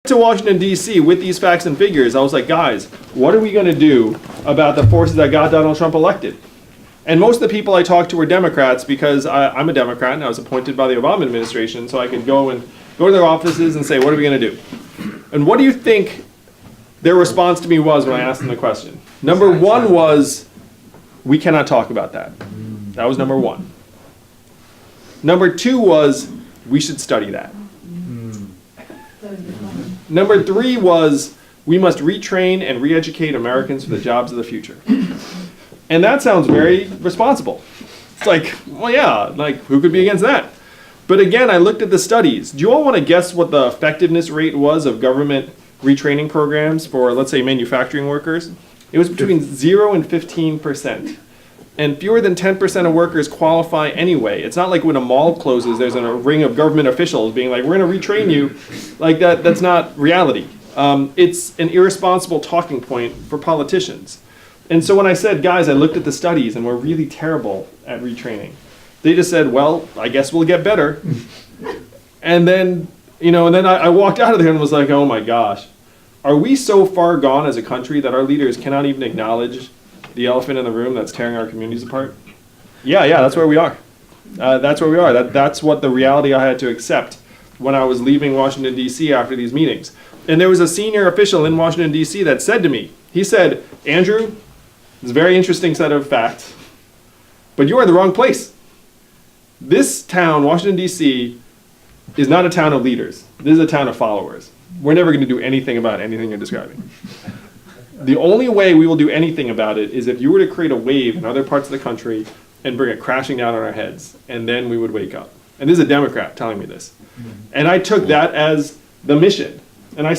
to Washington, D.C. with these facts and figures, I was like, guys, what are we going to do about the forces that got Donald Trump elected? And most of the people I talked to were Democrats because I'm a Democrat and I was appointed by the Obama administration, so I could go to their offices and say, what are we going to do? And what do you think their response to me was when I asked them the question? Number one was, we cannot talk about that. That was number one. Number two was, we should study that. Number three was, we must retrain and re-educate Americans for the jobs of the future. And that sounds very responsible. It's like, well, yeah, like, who could be against that? But again, I looked at the studies. Do you all want to guess what the effectiveness rate was of government retraining programs for, let's say, manufacturing workers? It was between 0 and 15%. And fewer than 10% of workers qualify anyway. It's not like when a mall closes, there's a ring of government officials being like, we're going to retrain you. Like that's not reality. It's an irresponsible talking point for politicians. And so when I said, guys, I looked at the studies and we're really terrible at retraining, they just said, well, I guess we'll get better. And then, I walked out of there and was like, oh my gosh, are we so far gone as a country that our leaders cannot even acknowledge the elephant in the room that's tearing our communities apart? Yeah, that's where we are. That's where we are. That's what the reality I had to accept when I was leaving Washington, D.C. after these meetings. And there was a senior official in Washington, D.C. that said to me, he said, Andrew, it's a very interesting set of facts, but you're in the wrong place. This town, Washington, D.C., is not a town of leaders. This is a town of followers. We're never going to do anything about anything you're describing. The only way we will do anything about it is if you were to create a wave in other parts of the country and bring it crashing down on our heads, and then we would wake up. And this is a Democrat telling me this. And I took that as the mission. And I said,